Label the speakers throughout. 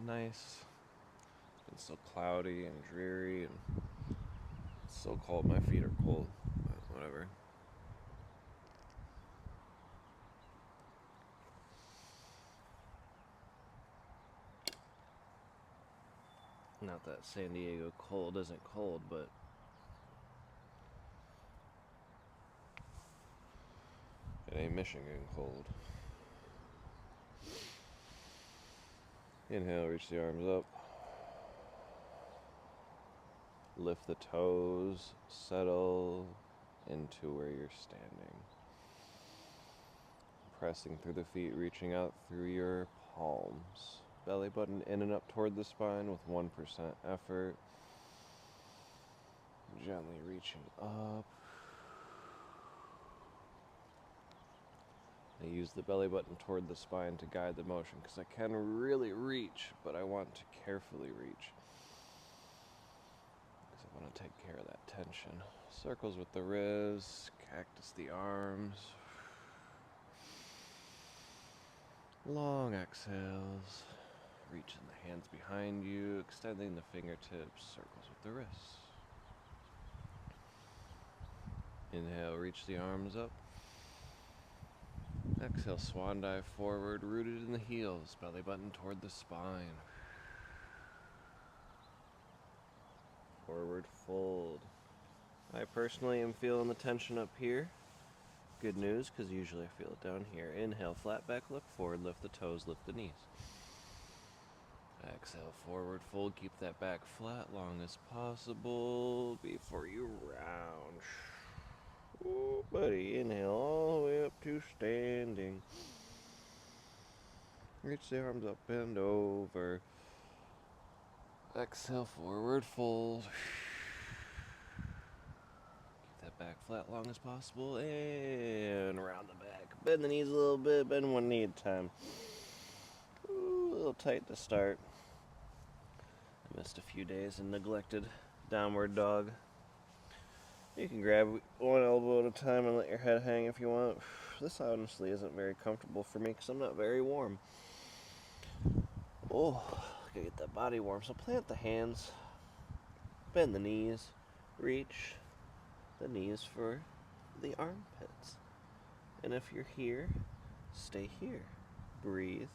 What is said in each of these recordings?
Speaker 1: nice. It's been so cloudy and dreary and it's so cold. My feet are cold, but whatever. Not that San Diego cold isn't cold, but it ain't Michigan cold. Inhale, reach the arms up. Lift the toes, settle into where you're standing. Pressing through the feet, reaching out through your palms. Belly button in and up toward the spine with 1% effort. Gently reaching up. I use the belly button toward the spine to guide the motion because I can really reach, but I want to carefully reach. Because I want to take care of that tension. Circles with the wrists, cactus the arms. Long exhales. Reaching the hands behind you, extending the fingertips, circles with the wrists. Inhale, reach the arms up. Exhale, swan dive forward, rooted in the heels, belly button toward the spine. Forward fold. I personally am feeling the tension up here. Good news, because usually I feel it down here. Inhale, flat back, look forward, lift the toes, lift the knees. Exhale, forward fold, keep that back flat, long as possible, before you round. Ooh, buddy, inhale all the way up to standing. Reach the arms up, bend over. Exhale, forward fold. Keep that back flat, long as possible, and around the back. Bend the knees a little bit, bend one knee at a time. Ooh, a little tight to start. I missed a few days and neglected downward dog. You can grab one elbow at a time and let your head hang if you want. This honestly isn't very comfortable for me because I'm not very warm. Oh, gotta get that body warm. So plant the hands, bend the knees, reach the knees for the armpits. And if you're here, stay here. Breathe.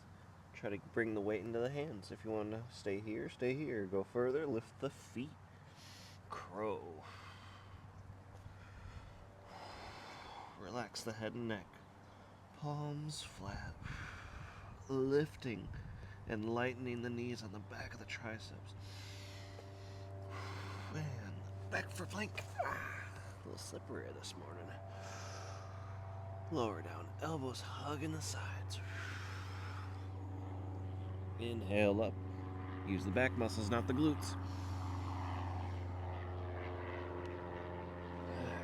Speaker 1: Try to bring the weight into the hands. If you want to stay here, stay here. Go further, lift the feet. Crow. Relax the head and neck. Palms flat. Lifting and lightening the knees on the back of the triceps. And back for plank. A little slippery this morning. Lower down, elbows hugging the sides. Inhale up. Use the back muscles, not the glutes.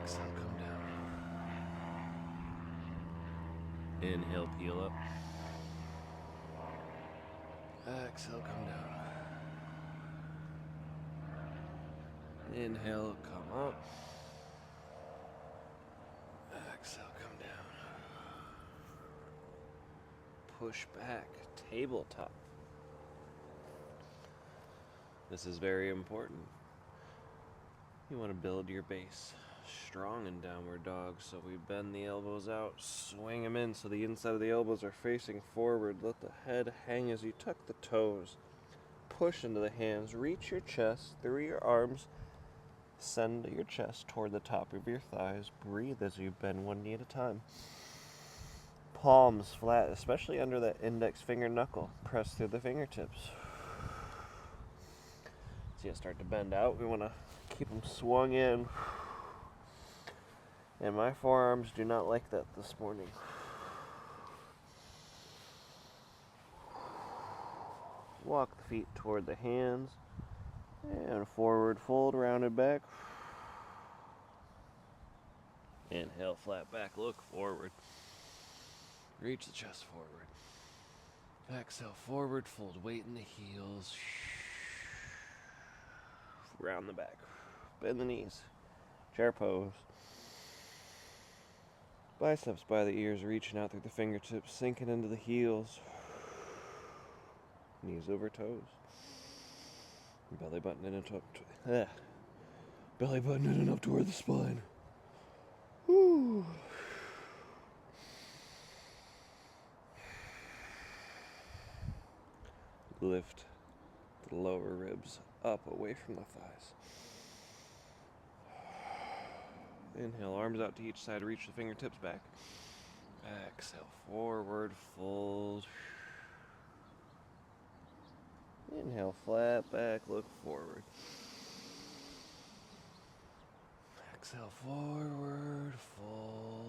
Speaker 1: Exhale, come down. Inhale, peel up. Exhale, come down. Inhale, come up. Exhale, come down. Push back, tabletop. This is very important. You want to build your base strong in downward dog, so we bend the elbows out, swing them in so the inside of the elbows are facing forward. Let the head hang as you tuck the toes. Push into the hands, reach your chest through your arms, send your chest toward the top of your thighs. Breathe as you bend one knee at a time. Palms flat, especially under that index finger knuckle. Press through the fingertips. See it start to bend out. We want to keep them swung in. And my forearms do not like that this morning. Walk the feet toward the hands. And forward fold, rounded back. Inhale, flat back, look forward. Reach the chest forward. Exhale, forward fold, weight in the heels. Round the back. Bend the knees. Chair pose. Biceps by the ears, reaching out through the fingertips, sinking into the heels. Knees over toes. Belly button in and up. Belly button in and up toward the spine. Woo. Lift the lower ribs up away from the thighs. Inhale, arms out to each side, reach the fingertips back. Exhale, forward, fold. Inhale, flat back, look forward. Exhale, forward, fold.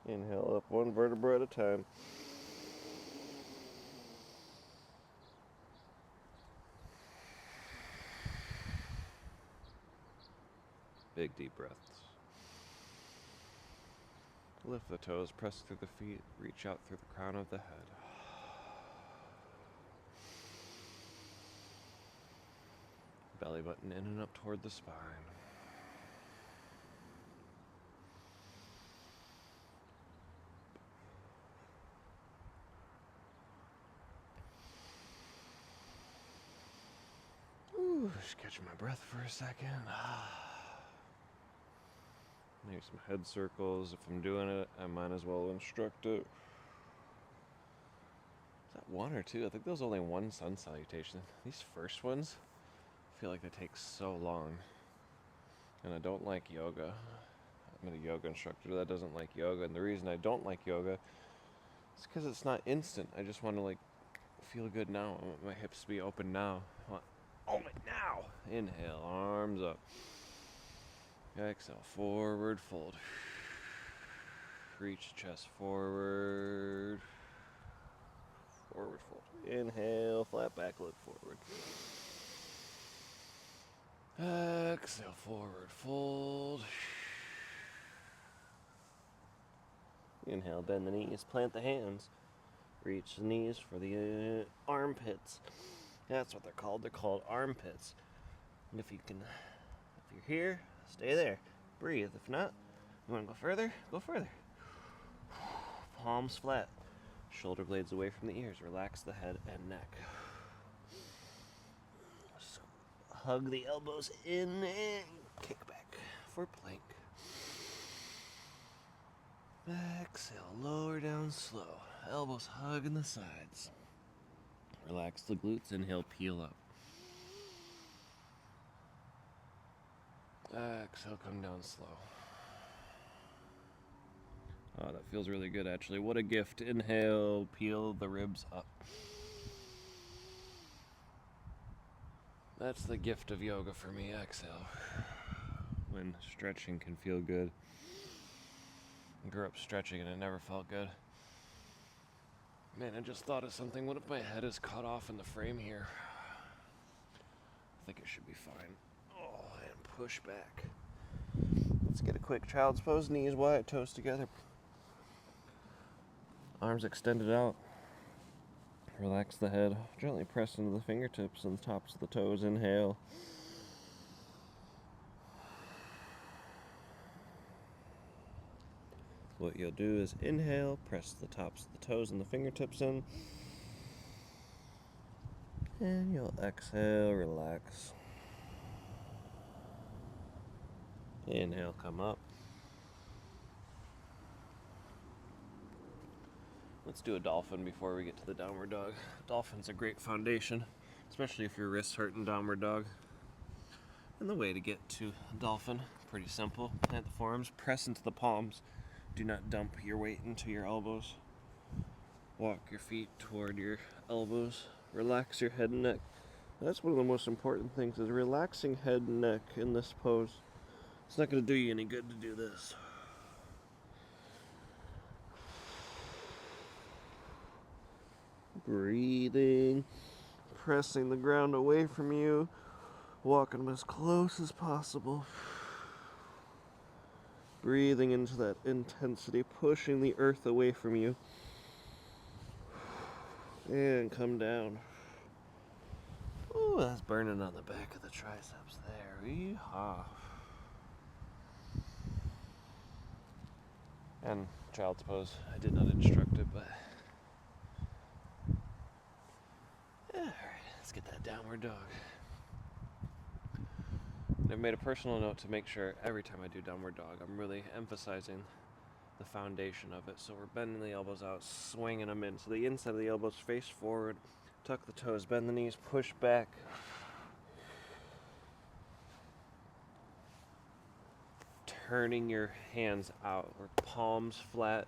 Speaker 1: Inhale, up one vertebra at a time. Big deep breaths. Lift the toes, press through the feet, reach out through the crown of the head. Belly button in and up toward the spine. Ooh, just catching my breath for a second. Maybe some head circles. If I'm doing it, I might as well instruct it. Is that one or two? I think there's only one sun salutation. These first ones feel like they take so long. And I don't like yoga. I'm a yoga instructor that doesn't like yoga. And the reason I don't like yoga is because it's not instant. I just want to feel good now. I want my hips to be open now. I want it now. Inhale, arms up. Exhale, forward, fold. Reach chest forward. Forward, fold. Inhale, flat back, look forward. Exhale, forward, fold. Inhale, bend the knees, plant the hands. Reach the knees for the armpits. That's what they're called. They're called armpits. And if you're here, stay there. Breathe. If not, you want to go further? Go further. Palms flat. Shoulder blades away from the ears. Relax the head and neck. So hug the elbows in and kick back for plank. Exhale, lower down slow. Elbows hug in the sides. Relax the glutes. Inhale, peel up. Exhale, come down slow. Oh, that feels really good, actually. What a gift. Inhale, peel the ribs up. That's the gift of yoga for me. Exhale. When stretching can feel good. I grew up stretching and it never felt good. Man, I just thought of something. What if my head is cut off in the frame here? I think it should be fine. Oh, and push back. Let's get a quick child's pose. Knees wide, toes together. Arms extended out. Relax the head. Gently press into the fingertips and the tops of the toes. Inhale. What you'll do is inhale, press the tops of the toes and the fingertips in. And you'll exhale, relax. Inhale, come up. Let's do a dolphin before we get to the downward dog. Dolphin's a great foundation, especially if your wrists hurt in downward dog. And the way to get to a dolphin, pretty simple. Plant the forearms, press into the palms. Do not dump your weight into your elbows. Walk your feet toward your elbows. Relax your head and neck. That's one of the most important things, is relaxing head and neck in this pose. It's not going to do you any good to do this. Breathing, pressing the ground away from you, walking as close as possible. Breathing into that intensity, pushing the earth away from you. And come down. Ooh, that's burning on the back of the triceps there. Yeehaw. And child's pose. I did not instruct it, but alright, let's get that downward dog. And I've made a personal note to make sure every time I do downward dog, I'm really emphasizing the foundation of it. So we're bending the elbows out, swinging them in. So the inside of the elbows face forward, tuck the toes, bend the knees, push back. Turning your hands out, or palms flat,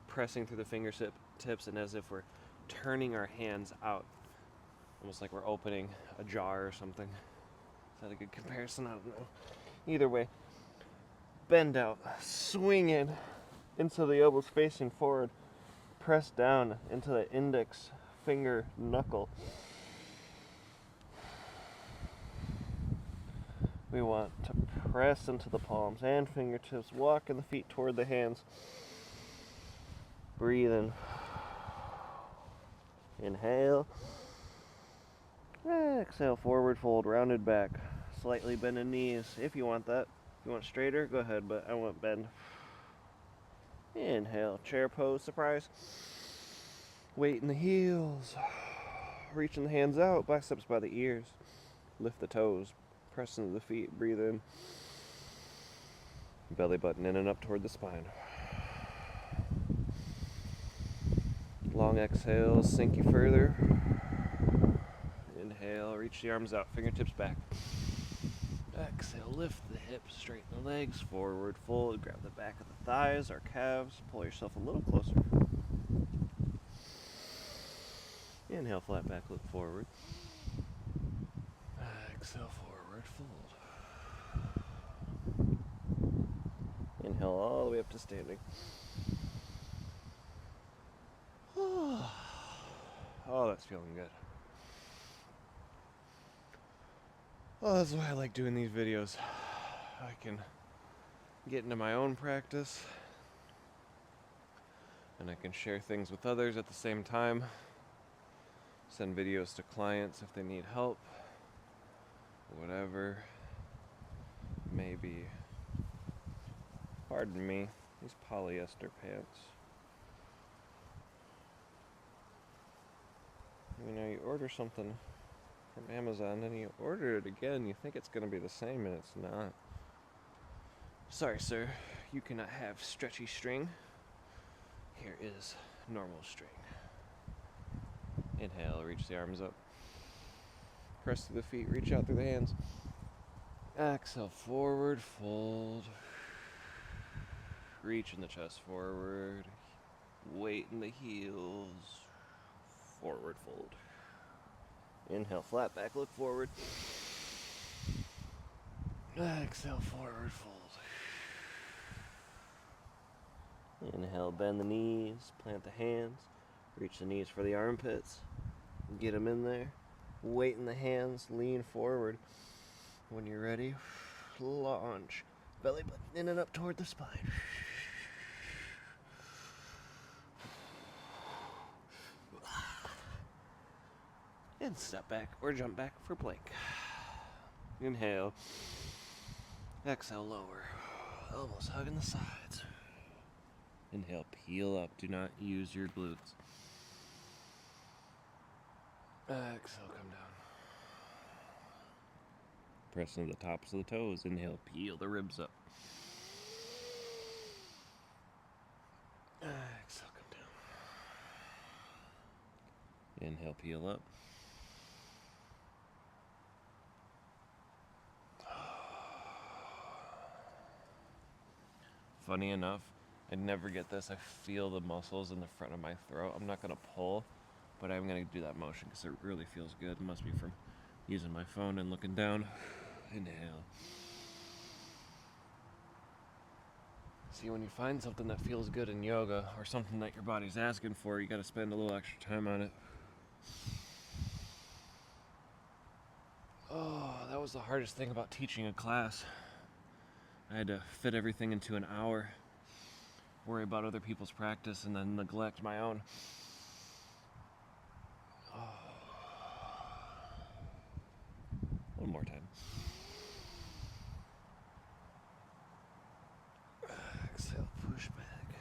Speaker 1: pressing through the fingertips, and as if we're turning our hands out, almost like we're opening a jar or something. Is that a good comparison? I don't know. Either way, bend out, swing in into the elbows facing forward, press down into the index finger knuckle. We want to press into the palms and fingertips, walking the feet toward the hands. Breathe in. Inhale. Exhale, forward fold, rounded back. Slightly bending knees if you want that. If you want straighter, go ahead, but I want bend. Inhale, chair pose, surprise. Weight in the heels. Reaching the hands out, biceps by the ears. Lift the toes. Press into the feet, breathe in. Belly button in and up toward the spine. Long exhale, sink you further. Inhale, reach the arms out, fingertips back. Exhale, lift the hips, straighten the legs, forward fold, grab the back of the thighs or calves, pull yourself a little closer. Inhale, flat back, look forward. Exhale, forward fold. Inhale all the way up to standing. Oh, that's feeling good. Well, that's why I like doing these videos. I can get into my own practice, and I can share things with others at the same time. Send videos to clients if they need help. Whatever. Maybe. Pardon me, these polyester pants. You know, you order something from Amazon and you order it again, you think it's going to be the same and it's not. Sorry, sir, you cannot have stretchy string. Here is normal string. Inhale, reach the arms up. Press through the feet, reach out through the hands. Exhale, forward fold. Reach in the chest forward. Weight in the heels. Forward fold. Inhale, flat back, look forward. Exhale, forward fold. Inhale, bend the knees, plant the hands. Reach the knees for the armpits. Get them in there. Weight in the hands, lean forward. When you're ready, launch. Belly button in and up toward the spine. And step back or jump back for plank. Inhale. Exhale, lower. Elbows hugging the sides. Inhale, peel up. Do not use your glutes. Exhale, come down. Press into the tops of the toes. Inhale, peel the ribs up. Exhale, come down. Inhale, peel up. Funny enough, I never get this. I feel the muscles in the front of my throat. I'm not going to pull, but I'm going to do that motion because it really feels good. It must be from using my phone and looking down. Inhale. See, when you find something that feels good in yoga or something that your body's asking for, you got to spend a little extra time on it. Oh, that was the hardest thing about teaching a class. I had to fit everything into an hour, worry about other people's practice, and then neglect my own. Oh. One more time. Exhale, push back.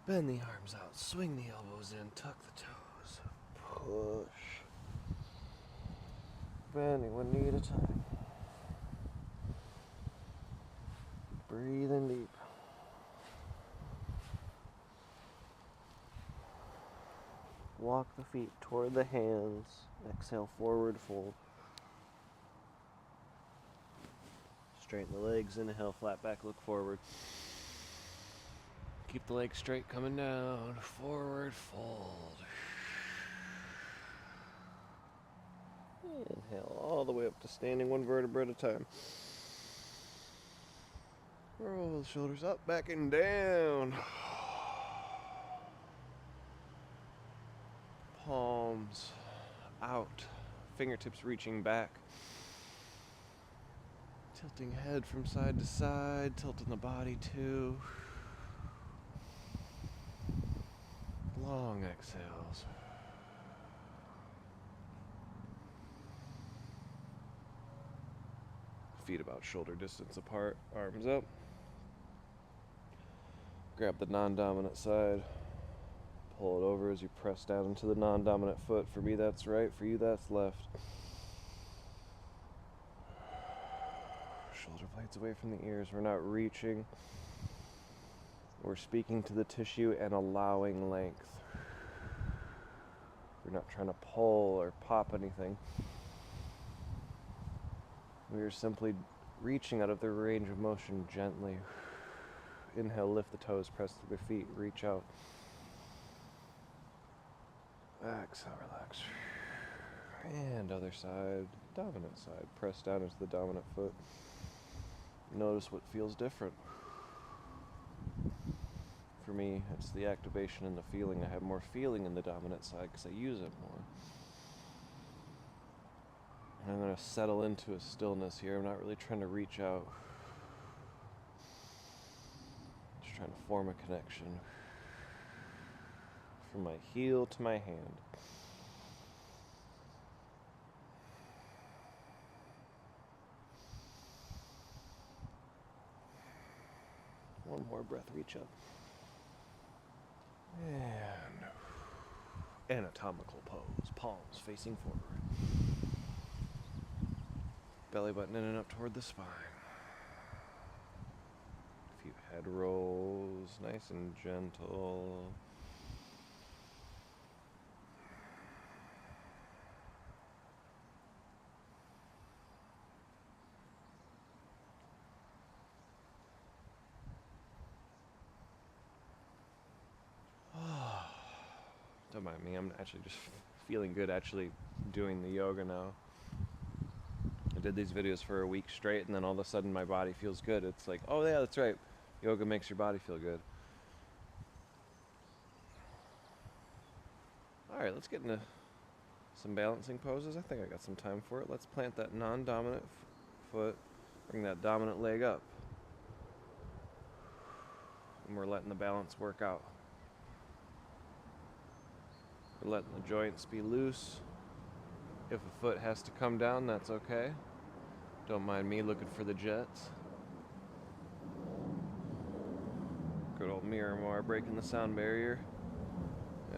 Speaker 1: Bend the arms out, swing the elbows in, tuck the toes, push. Bending one knee at a time. Breathe in deep. Walk the feet toward the hands. Exhale, forward fold. Straighten the legs, inhale, flat back, look forward. Keep the legs straight, coming down, forward fold. Inhale all the way up to standing, one vertebra at a time. Roll the shoulders up, back and down. Palms out, fingertips reaching back. Tilting head from side to side, tilting the body too. Long exhales. Feet about shoulder distance apart, arms up. Grab the non-dominant side. Pull it over as you press down into the non-dominant foot. For me, that's right. For you, that's left. Shoulder blades away from the ears. We're not reaching. We're speaking to the tissue and allowing length. We're not trying to pull or pop anything. We are simply reaching out of the range of motion gently. Inhale, lift the toes, press through the feet, reach out. Exhale, relax. And other side, dominant side. Press down into the dominant foot. Notice what feels different. For me, it's the activation and the feeling. I have more feeling in the dominant side because I use it more. And I'm going to settle into a stillness here. I'm not really trying to reach out. Just trying to form a connection. From my heel to my hand. One more breath, reach up. And anatomical pose, palms facing forward. Belly button in and up toward the spine. A few head rolls, nice and gentle. Don't mind me, I'm actually just feeling good actually doing the yoga now. I did these videos for a week straight and then all of a sudden my body feels good. It's like, oh yeah, that's right. Yoga makes your body feel good. Alright, let's get into some balancing poses. I think I got some time for it. Let's plant that non-dominant foot, bring that dominant leg up. And we're letting the balance work out. We're letting the joints be loose. If a foot has to come down, that's okay. Don't mind me looking for the jets. Good old Miramar breaking the sound barrier,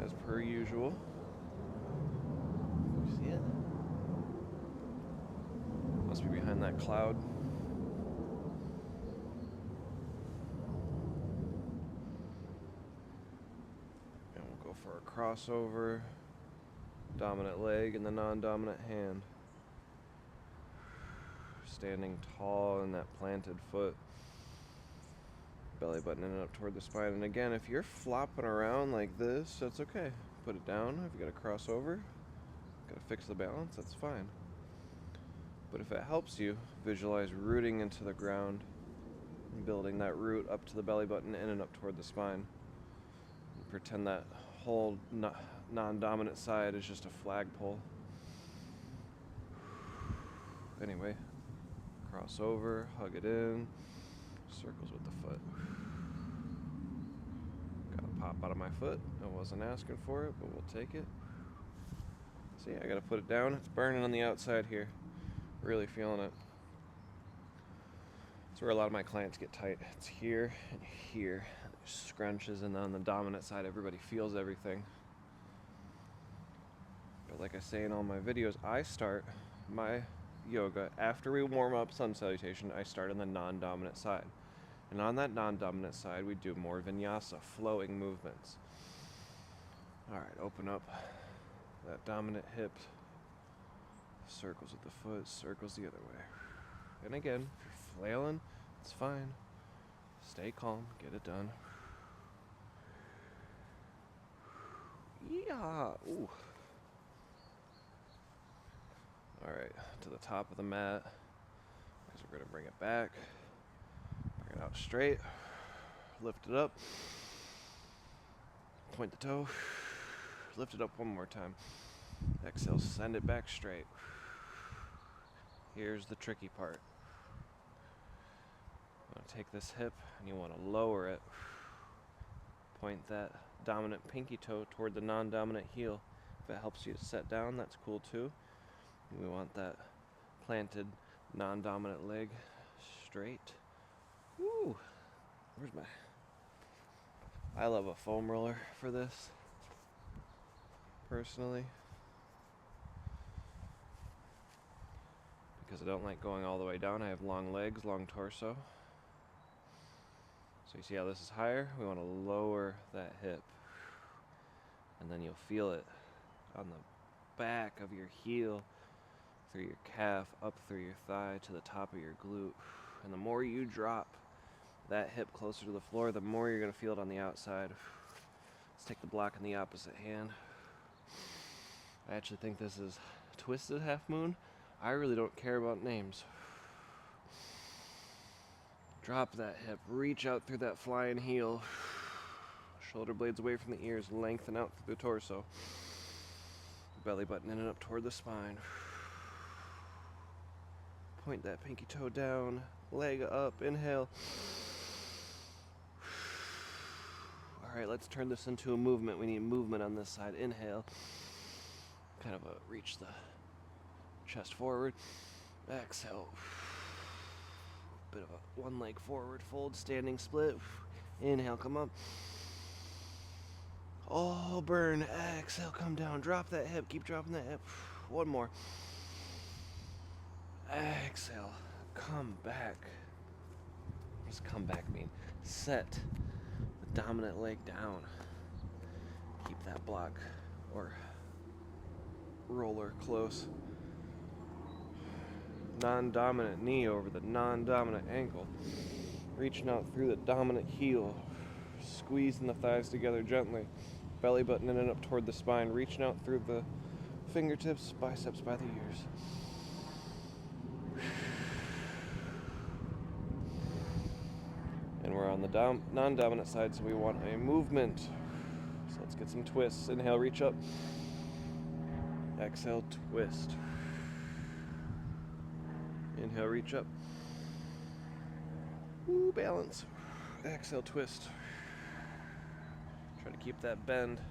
Speaker 1: as per usual. See it? Must be behind that cloud. And we'll go for a crossover. Dominant leg and the non-dominant hand. Standing tall in that planted foot. Belly button in and up toward the spine. And again, if you're flopping around like this, that's okay. Put it down. If you got to cross over, got to fix the balance, that's fine. But if it helps you, visualize rooting into the ground and building that root up to the belly button in and up toward the spine. And pretend that whole non-dominant side is just a flagpole. Anyway, cross over, hug it in, circles with the foot. Got a pop out of my foot. I wasn't asking for it, but we'll take it. See, I gotta put it down. It's burning on the outside here. Really feeling it. It's where a lot of my clients get tight. It's here and here. There's scrunches, and on the dominant side, everybody feels everything. But like I say in all my videos, I start my yoga after we warm up sun salutation. I start on the non-dominant side. And on that non-dominant side, we do more vinyasa, flowing movements. Alright, open up that dominant hip. Circles with the foot, circles the other way. And again, if you're flailing, it's fine. Stay calm, get it done. Yeah. Ooh. Alright, to the top of the mat. Because we're going to bring it back. Bring it out straight. Lift it up. Point the toe. Lift it up one more time. Exhale, send it back straight. Here's the tricky part. You want to take this hip and you want to lower it. Point that dominant pinky toe toward the non-dominant heel. If it helps you to set down, that's cool too. We want that planted non-dominant leg straight. Woo! Where's my... I love a foam roller for this, personally. Because I don't like going all the way down. I have long legs, long torso. So you see how this is higher? We want to lower that hip. And then you'll feel it on the back of your heel, through your calf, up through your thigh, to the top of your glute. And the more you drop that hip closer to the floor, the more you're going to feel it on the outside. Let's take the block in the opposite hand. I actually think this is twisted half moon. I really don't care about names. Drop that hip, reach out through that flying heel. Shoulder blades away from the ears, lengthen out through the torso. Belly button in and up toward the spine. Point that pinky toe down, leg up, inhale. Alright, let's turn this into a movement. We need movement on this side. Inhale. Kind of reach the chest forward. Exhale. Bit of a one leg forward fold, standing split. Inhale, come up. Oh, burn. Exhale, come down. Drop that hip. Keep dropping that hip. One more. Exhale. Come back. What does come back mean? Set the dominant leg down. Keep that block or roller close. Non-dominant knee over the non-dominant ankle. Reaching out through the dominant heel. Squeezing the thighs together gently. Belly button in and up toward the spine. Reaching out through the fingertips, biceps by the ears. And we're on the non-dominant side, so we want a movement. So let's get some twists. Inhale, reach up. Exhale, twist. Inhale, reach up. Ooh, balance. Exhale, twist. Try to keep that bend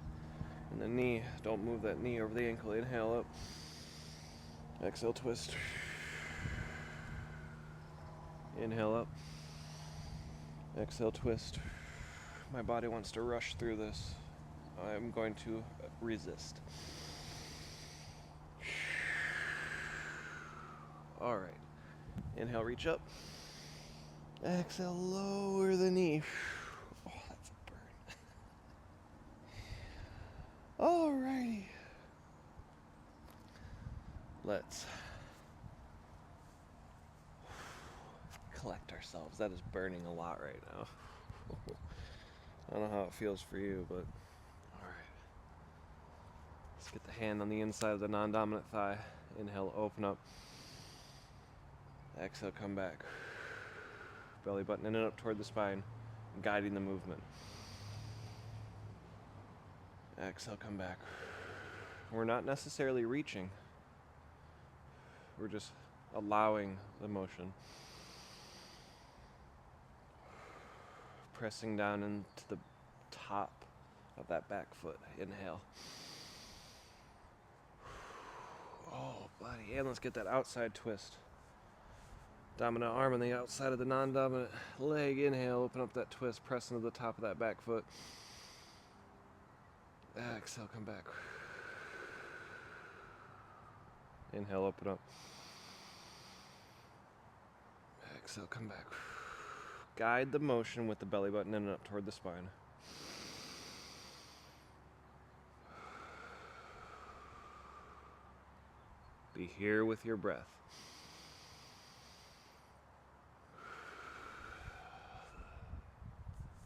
Speaker 1: in the knee. Don't move that knee over the ankle. Inhale up. Exhale, twist. Inhale up. Exhale, twist. My body wants to rush through this. I'm going to resist. All right. Inhale, reach up. Exhale, lower the knee. Oh, that's a burn. Alrighty. Let's collect ourselves. That is burning a lot right now. I don't know how it feels for you, but alright. Let's get the hand on the inside of the non-dominant thigh. Inhale, open up. Exhale, come back. Belly button in and up toward the spine, guiding the movement. Exhale, come back. We're not necessarily reaching. We're just allowing the motion. Pressing down into the top of that back foot. Inhale. Oh, buddy. And let's get that outside twist. Dominant arm on the outside of the non-dominant leg. Inhale, open up that twist, press into the top of that back foot. Exhale, come back. Inhale, open up. Exhale, come back. Guide the motion with the belly button in and up toward the spine. Be here with your breath.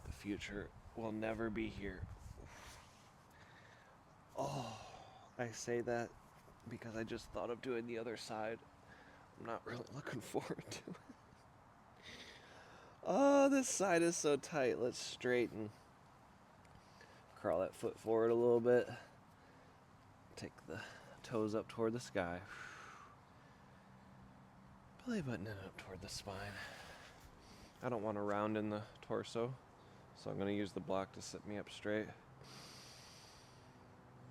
Speaker 1: The future will never be here. Oh, I say that because I just thought of doing the other side. I'm not really looking forward to it. Oh, this side is so tight. Let's straighten. Crawl that foot forward a little bit. Take the toes up toward the sky. Belly button in up toward the spine. I don't want to round in the torso, so I'm going to use the block to sit me up straight.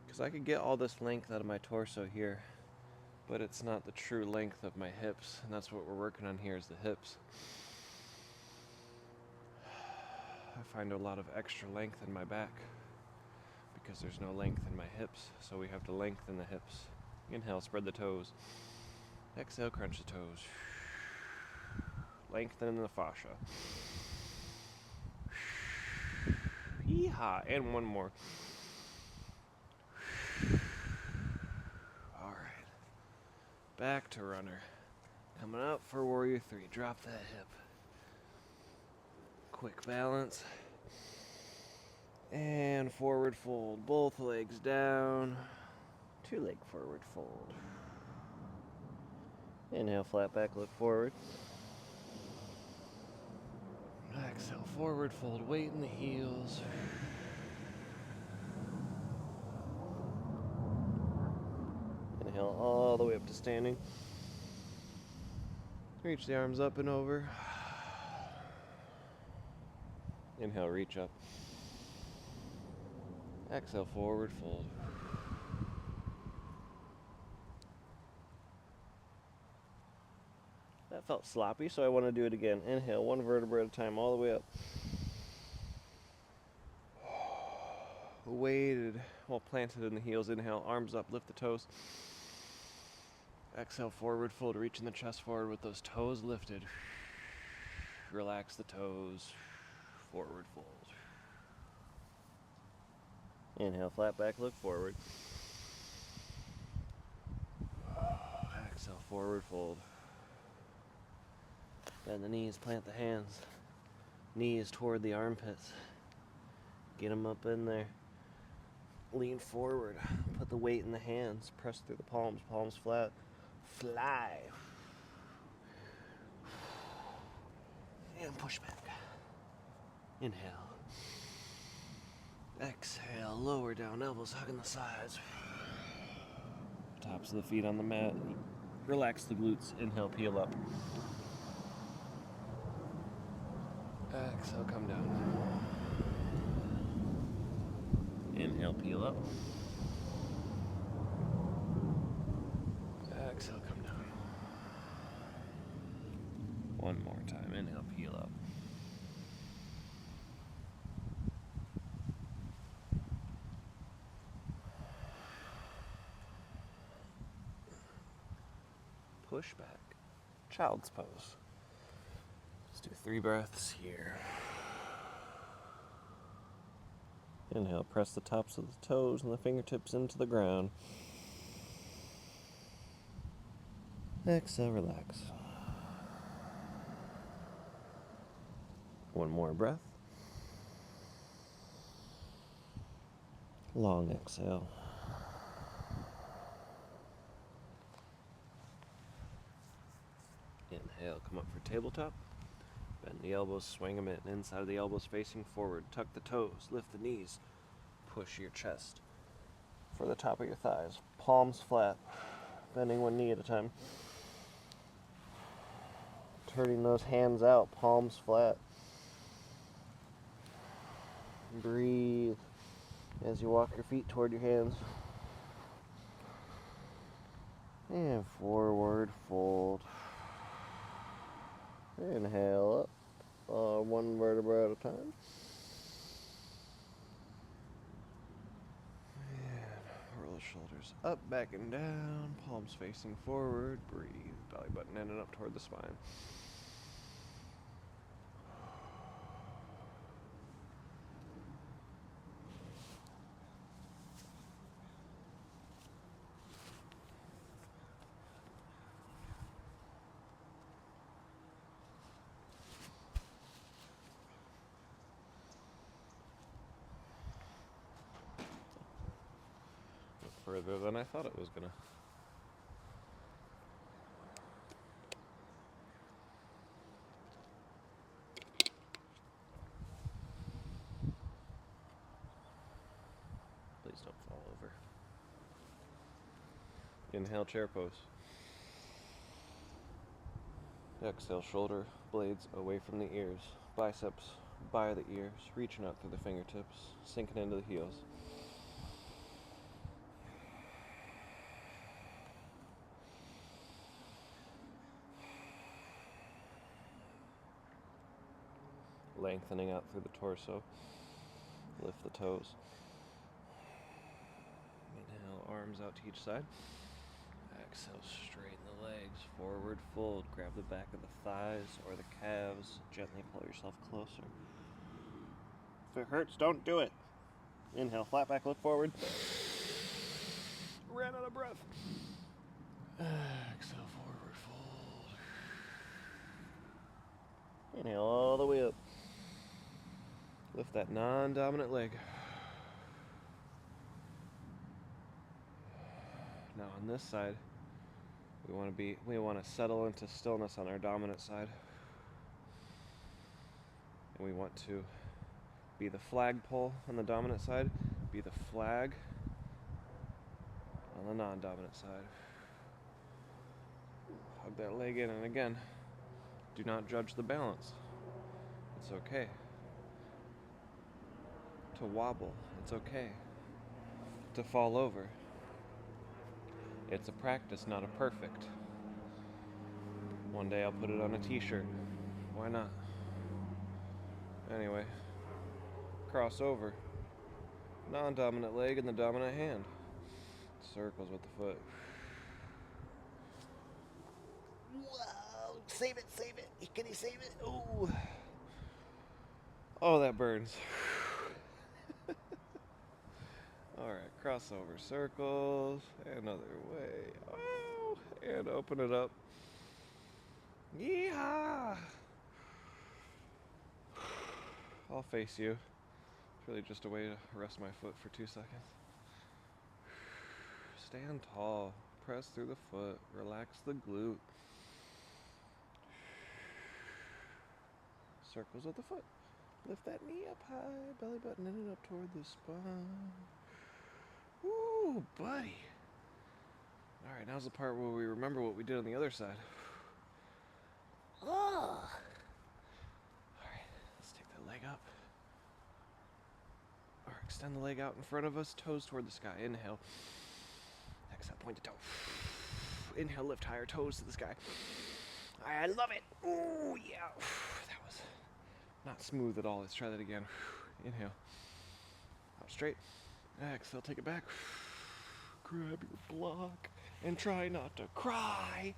Speaker 1: Because I could get all this length out of my torso here, but it's not the true length of my hips, and that's what we're working on here is the hips. I find a lot of extra length in my back because there's no length in my hips, so we have to lengthen the hips. Inhale, spread the toes. Exhale, crunch the toes. Lengthen the fascia. Yeehaw, and one more. Alright. Back to runner. Coming up for warrior 3. Drop that hip. Quick balance. And forward fold. Both legs down. 2-leg forward fold. Inhale, flat back, look forward. Exhale, forward fold, weight in the heels. Inhale all the way up to standing. Reach the arms up and over. Inhale, reach up. Exhale, forward fold. That felt sloppy, so I want to do it again. Inhale, one vertebra at a time, all the way up. Weighted, well planted in the heels. Inhale, arms up, lift the toes. Exhale, forward fold, reaching the chest forward with those toes lifted. Relax the toes, forward fold. Inhale, flat back, look forward. Exhale, forward fold. Bend the knees, plant the hands. Knees toward the armpits. Get them up in there. Lean forward. Put the weight in the hands. Press through the palms. Palms flat. Fly. And push back. Inhale. Exhale. Lower down. Elbows hugging the sides. Tops of the feet on the mat. Relax the glutes. Inhale, peel up. Exhale, come down. Inhale, peel up. Exhale, come down. One more time. Inhale, peel up. Push back. Child's pose. Let's do 3 breaths here. Inhale, press the tops of the toes and the fingertips into the ground. Exhale, relax. One more breath. Long exhale. Inhale, come up for tabletop. Bend the elbows, swing them in. Inside of the elbows facing forward. Tuck the toes, lift the knees. Push your chest for the top of your thighs. Palms flat. Bending one knee at a time. Turning those hands out, palms flat. Breathe as you walk your feet toward your hands. And forward fold. Inhale up, one vertebra at a time. And roll the shoulders up, back and down, palms facing forward. Breathe, belly button in and up toward the spine. Further than I thought it was gonna. Please don't fall over. Inhale, chair pose. Exhale, shoulder blades away from the ears. Biceps by the ears, reaching out through the fingertips, sinking into the heels. Lengthening out through the torso. Lift the toes. Inhale, arms out to each side. Exhale, straighten the legs, forward fold. Grab the back of the thighs or the calves. Gently pull yourself closer. If it hurts, don't do it. Inhale, flat back, look forward. Ran out of breath. Exhale, forward fold. Inhale all the way up. Lift that non-dominant leg. Now on this side, we want to settle into stillness on our dominant side. And we want to be the flagpole on the dominant side, be the flag on the non-dominant side. Hug that leg in, and again, do not judge the balance. It's okay to wobble. It's okay to fall over. It's a practice, not a perfect. One day I'll put it on a t-shirt. Why not? Anyway, cross over. Non-dominant leg in the dominant hand. Circles with the foot. Whoa! Save it, save it. Can you save it? Ooh. Oh, that burns. Alright, crossover circles. Another way. Oh, and open it up. Yeehaw! I'll face you. It's really just a way to rest my foot for 2 seconds. Stand tall. Press through the foot. Relax the glute. Circles with the foot. Lift that knee up high. Belly button in and up toward the spine. Ooh, buddy. Alright, now's the part where we remember what we did on the other side. Oh. Alright, let's take that leg up. Or extend the leg out in front of us, toes toward the sky. Inhale. Exhale, point the toe. Inhale, lift higher, toes to the sky. I love it. Ooh, yeah. That was not smooth at all. Let's try that again. Inhale. Out straight. Exhale, take it back. Grab your block and try not to cry.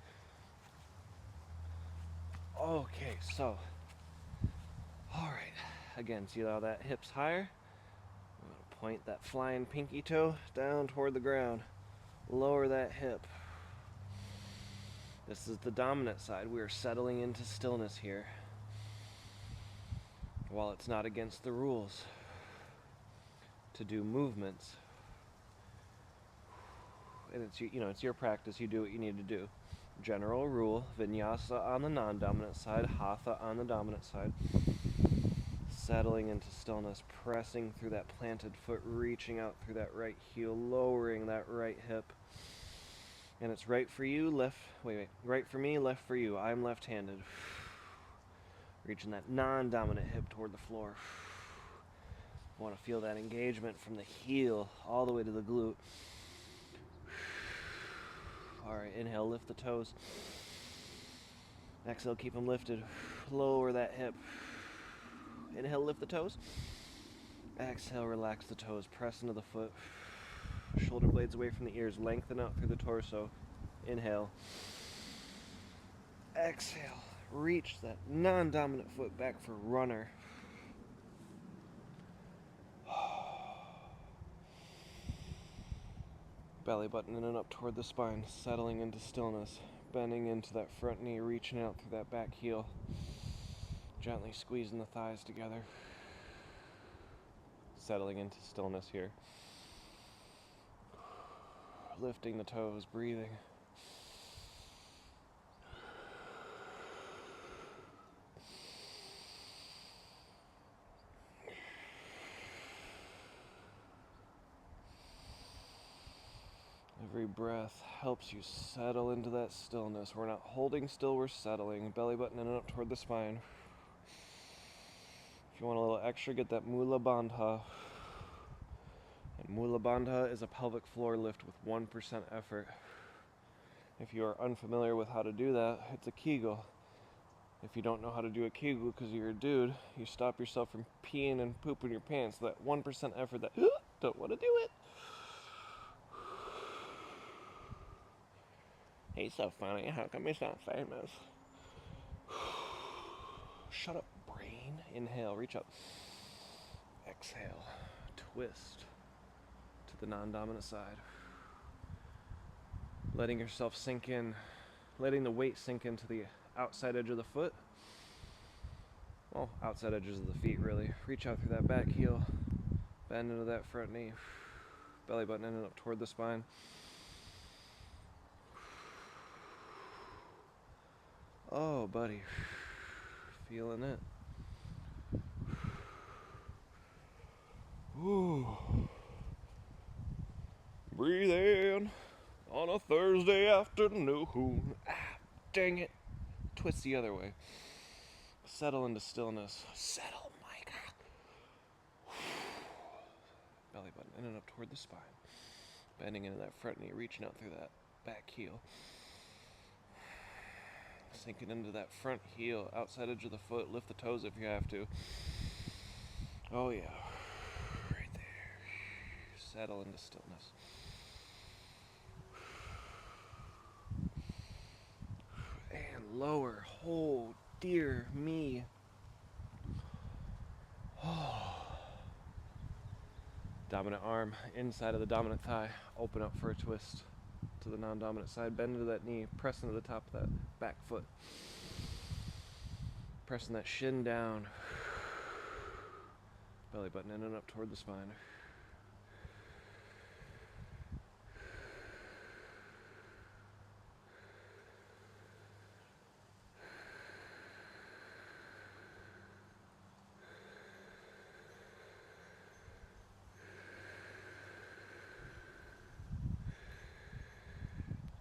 Speaker 1: Okay, so. Alright. Again, see how that hip's higher? I'm going to point that flying pinky toe down toward the ground. Lower that hip. This is the dominant side. We are settling into stillness here. While it's not against the rules to do movements, and it's your practice. You do what you need to do. General rule: vinyasa on the non-dominant side, hatha on the dominant side. Settling into stillness, pressing through that planted foot, reaching out through that right heel, lowering that right hip. And it's right for you, right for me, left for you. I'm left-handed. Reaching that non-dominant hip toward the floor. I want to feel that engagement from the heel all the way to the glute. Alright, inhale, lift the toes. Exhale, keep them lifted. Lower that hip. Inhale, lift the toes. Exhale, relax the toes. Press into the foot. Shoulder blades away from the ears. Lengthen out through the torso. Inhale. Exhale. Reach that non-dominant foot back for runner. Belly button in and up toward the spine, settling into stillness, bending into that front knee, reaching out through that back heel, gently squeezing the thighs together, settling into stillness here, lifting the toes, breathing. Every breath helps you settle into that stillness. We're not holding still, we're settling. Belly button in and up toward the spine. If you want a little extra, get that Mula Bandha. And Mula Bandha is a pelvic floor lift with 1% effort. If you are unfamiliar with how to do that, it's a Kegel. If you don't know how to do a Kegel because you're a dude, you stop yourself from peeing and pooping your pants. That 1% effort that don't want to do it. He's so funny. How come he's not famous? Shut up, brain. Inhale, reach up. Exhale, twist to the non-dominant side. Letting yourself sink in, letting the weight sink into the outside edge of the foot. Well, outside edges of the feet, really. Reach out through that back heel. Bend into that front knee. Belly button in and up toward the spine. Oh, buddy. Feeling it. Ooh. Breathe in on a Thursday afternoon. Ah, dang it. Twist the other way. Settle into stillness. Settle, Mike. Belly button in and up toward the spine. Bending into that front knee, reaching out through that back heel. Sinking into that front heel, outside edge of the foot. Lift the toes if you have to. Oh yeah. Right there. Settle into stillness. And lower. Oh, dear me. Oh. Dominant arm, inside of the dominant thigh. Open up for a twist to the non-dominant side. Bend into that knee. Press into the top of that back foot. Pressing that shin down. Belly button in and up toward the spine.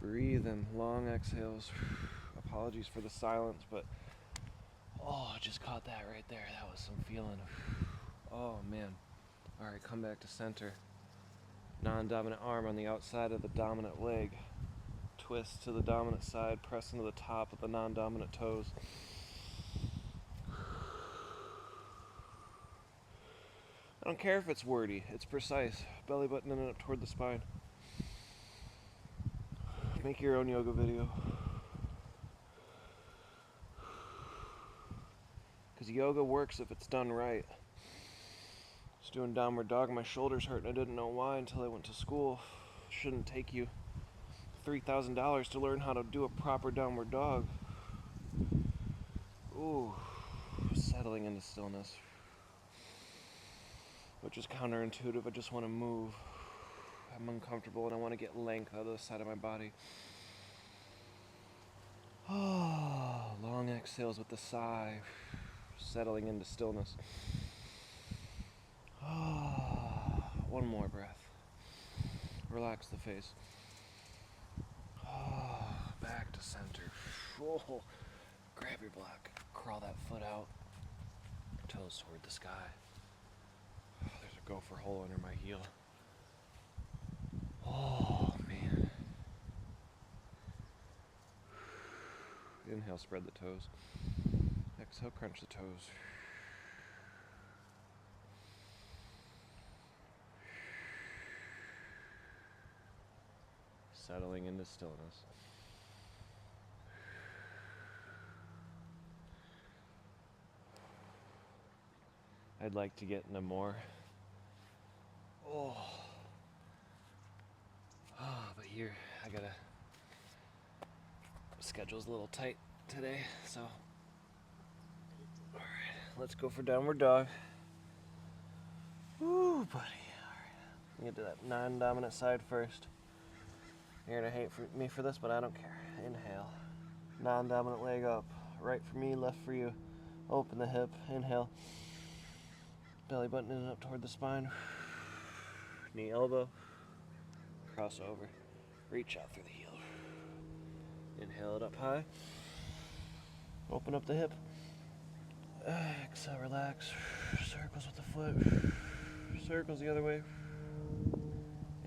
Speaker 1: Breathe in long exhales. Apologies for the silence, but I just caught that right there. That was some feeling. Oh man. Alright, come back to center. Non-dominant arm on the outside of the dominant leg. Twist to the dominant side, press into the top of the non-dominant toes. I don't care if it's wordy, it's precise. Belly button in and up toward the spine. Make your own yoga video. Because yoga works if it's done right. I was doing downward dog, my shoulders hurt and I didn't know why until I went to school. Shouldn't take you $3,000 to learn how to do a proper downward dog. Ooh, settling into stillness. Which is counterintuitive, I just want to move. I'm uncomfortable and I want to get length out of the side of my body. Oh, long exhales with the sigh, settling into stillness. Oh, one more breath. Relax the face. Oh, back to center. Oh, grab your block, crawl that foot out, toes toward the sky. Oh, there's a gopher hole under my heel. Oh, man. Inhale, spread the toes. Exhale, crunch the toes. Settling into stillness. I'd like to get into more. But here, schedule's a little tight today, so. Alright, let's go for downward dog. Woo, buddy. Alright, get to that non-dominant side first. You're gonna hate me for this, but I don't care. Inhale. Non-dominant leg up. Right for me, left for you. Open the hip. Inhale. Belly button in up toward the spine. Knee, elbow. Cross over. Reach out through the heel. Inhale it up high. Open up the hip. Exhale, relax. Circles with the foot. Circles the other way.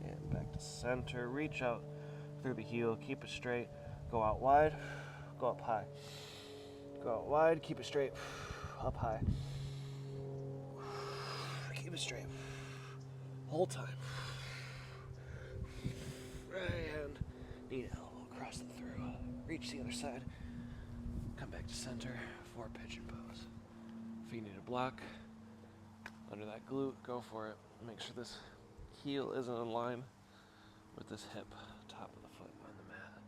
Speaker 1: And back to center. Reach out through the heel. Keep it straight. Go out wide. Go up high. Go out wide. Keep it straight. Up high. Keep it straight. Whole time. Right hand. Knee to elbow. Cross it through. Reach the other side. Come back to center. Forward pigeon pose. If you need a block under that glute, go for it. Make sure this heel isn't in line with this hip. Top of the foot on the mat.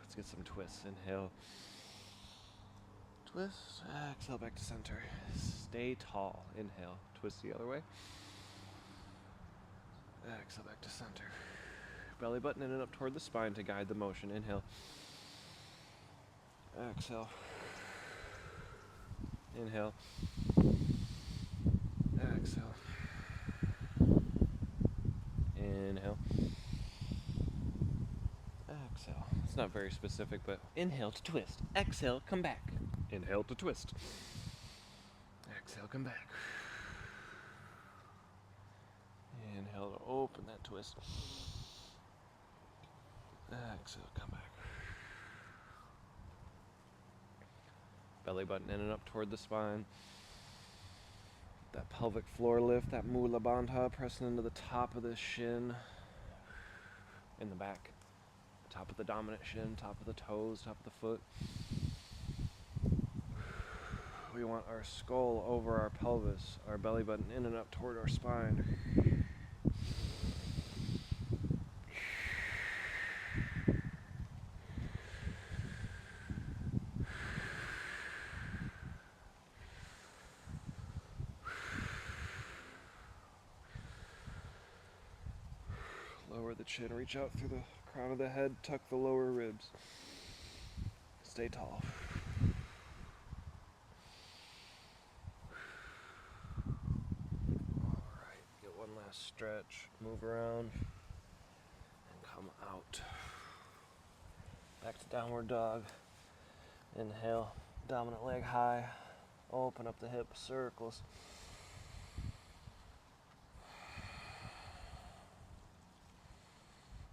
Speaker 1: Let's get some twists. Inhale. Twist. Exhale back to center. Stay tall. Inhale. Twist the other way. Exhale back to center. Belly button in and up toward the spine to guide the motion. Inhale. Exhale. Inhale. Exhale. Inhale. Exhale. It's not very specific, but inhale to twist. Exhale, come back. Inhale to twist. Exhale, come back. Inhale to open that twist. Exhale, come back. Belly button in and up toward the spine. That pelvic floor lift, that Mula Bandha, pressing into the top of the shin. In the back. Top of the dominant shin, top of the toes, top of the foot. We want our skull over our pelvis, our belly button in and up toward our spine. Lower the chin, reach out through the crown of the head, tuck the lower ribs. Stay tall. Alright, get one last stretch, move around, and come out. Back to downward dog. Inhale, dominant leg high, open up the hip, circles.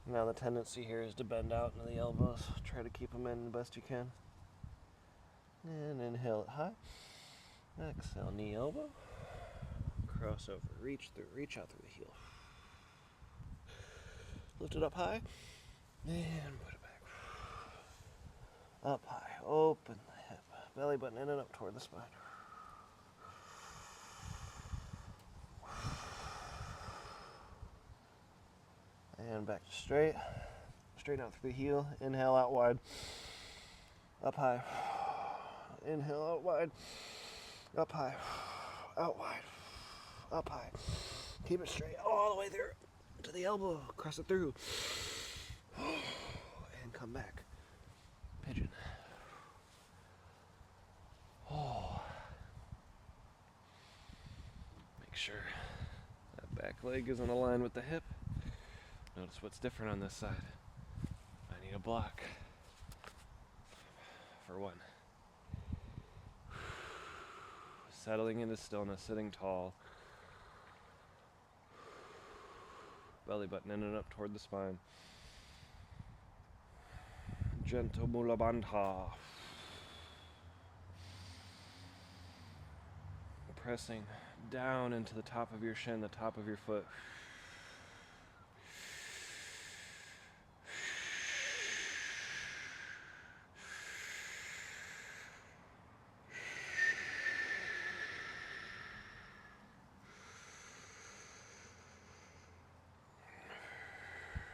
Speaker 1: Now the tendency here is to bend out into the elbows. Try to keep them in the best you can. And inhale it high. Exhale, knee, elbow. Cross over, reach out through the heel. Lift it up high. And put it back. Up high, open the hip. Belly button in and up toward the spine. And back to straight. Straighten out through the heel. Inhale out wide. Up high. Inhale out wide. Up high. Out wide. Up high. Keep it straight all the way there to the elbow. Cross it through. And come back. Pigeon. Make sure that back leg isn't aligned with the hip. Notice what's different on this side. I need a block for one. Settling into stillness, sitting tall. Belly button in and up toward the spine. Gentle Mula Bandha. Pressing down into the top of your shin, the top of your foot.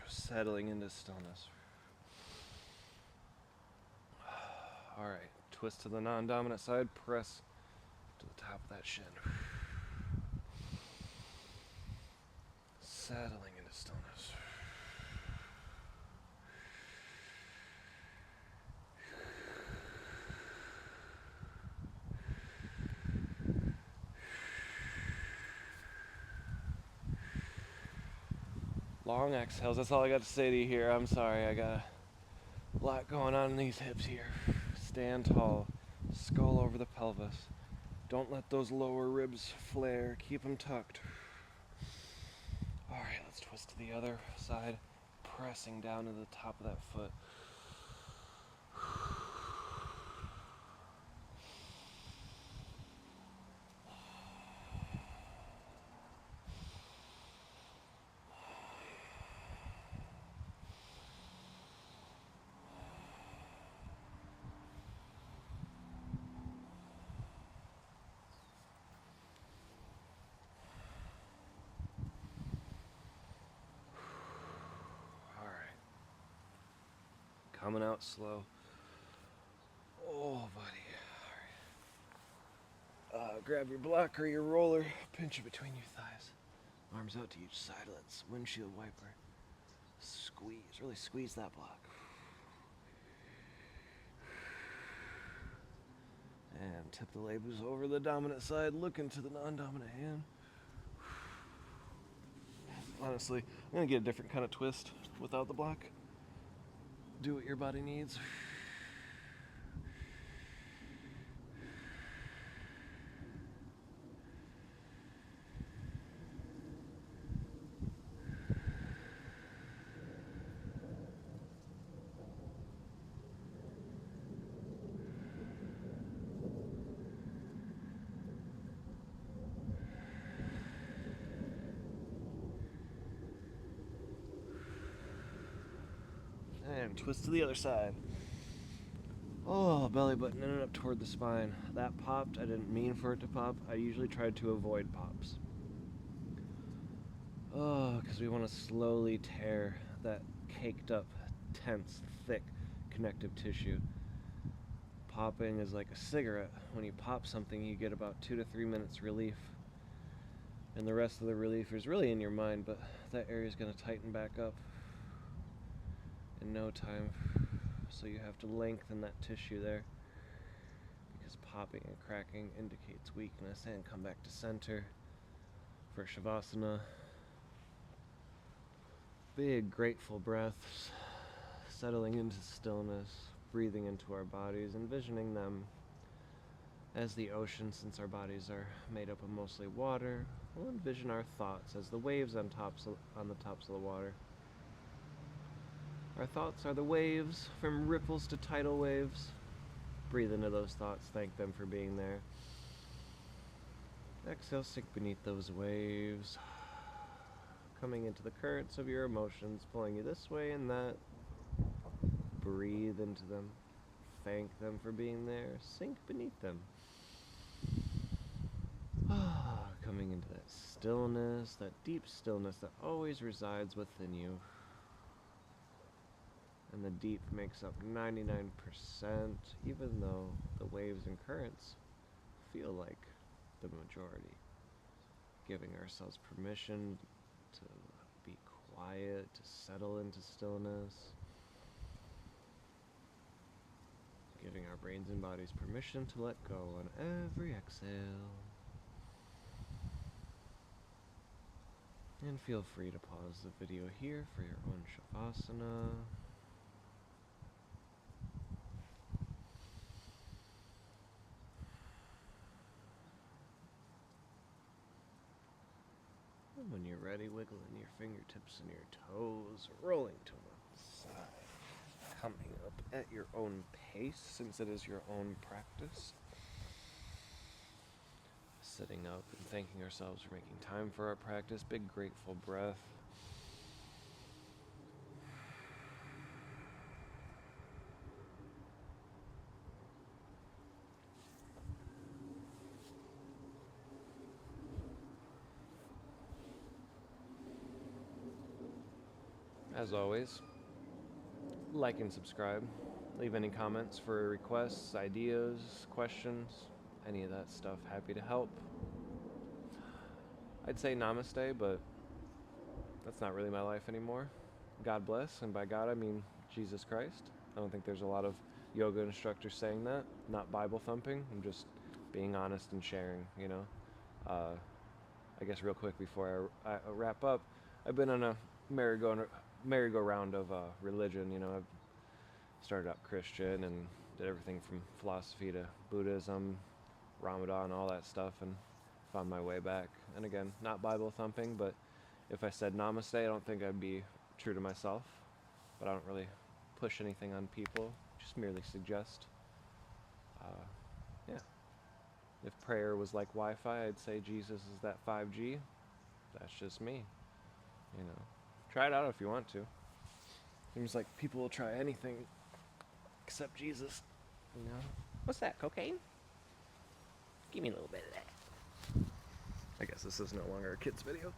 Speaker 1: Settling into stillness. Alright, twist to the non-dominant side, press to the top of that shin. Settling into stillness. Long exhales, that's all I got to say to you here. I'm sorry, I got a lot going on in these hips here. Stand tall, skull over the pelvis. Don't let those lower ribs flare, keep them tucked. Alright, let's twist to the other side, pressing down to the top of that foot. Coming out slow. Oh, buddy. All right. Grab your block or your roller, pinch it between your thighs. Arms out to each side. Let's windshield wiper. Squeeze, really squeeze that block. And tip the labels over the dominant side, look into the non-dominant hand. Honestly, I'm gonna get a different kind of twist without the block. Do what your body needs. And twist to the other side. Oh, belly button in and up toward the spine. That popped. I didn't mean for it to pop. I usually try to avoid pops. Oh, because we want to slowly tear that caked up, tense, thick connective tissue. Popping is like a cigarette. When you pop something, you get about 2 to 3 minutes relief. And the rest of the relief is really in your mind, but that area is going to tighten back up in no time. So you have to lengthen that tissue there, because popping and cracking indicates weakness. And come back to center for Shavasana. Big grateful breaths, settling into stillness, breathing into our bodies, envisioning them as the ocean. Since our bodies are made up of mostly water, we'll envision our thoughts as the waves on the tops of the water. Our thoughts are the waves, from ripples to tidal waves. Breathe into those thoughts, thank them for being there. Exhale, sink beneath those waves. Coming into the currents of your emotions, pulling you this way and that. Breathe into them. Thank them for being there. Sink beneath them. Coming into that stillness, that deep stillness that always resides within you. And the deep makes up 99%, even though the waves and currents feel like the majority. Giving ourselves permission to be quiet, to settle into stillness. Giving our brains and bodies permission to let go on every exhale. And feel free to pause the video here for your own Shavasana. And when you're ready, wiggling your fingertips and your toes, rolling to one side. coming up at your own pace, since it is your own practice. Sitting up and thanking ourselves for making time for our practice. Big grateful breath. As always, like and subscribe. Leave any comments for requests, ideas, questions, any of that stuff. Happy to help. I'd say namaste, but that's not really my life anymore. God bless, and by God I mean Jesus Christ. I don't think there's a lot of yoga instructors saying that. Not Bible thumping. I'm just being honest and sharing, you know. I guess real quick before I wrap up, I've been on a merry-go-round of religion. You know, I've started out Christian and did everything from philosophy to Buddhism, Ramadan, all that stuff, and found my way back. And again, not Bible thumping, but if I said namaste, I don't think I'd be true to myself. But I don't really push anything on people, just merely suggest. Yeah. If prayer was like Wi-Fi, I'd say Jesus is that 5G. That's just me. You know, try it out if you want to. Seems like people will try anything except Jesus. You know, what's that? Cocaine? Give me a little bit of that. I guess this is no longer a kid's video.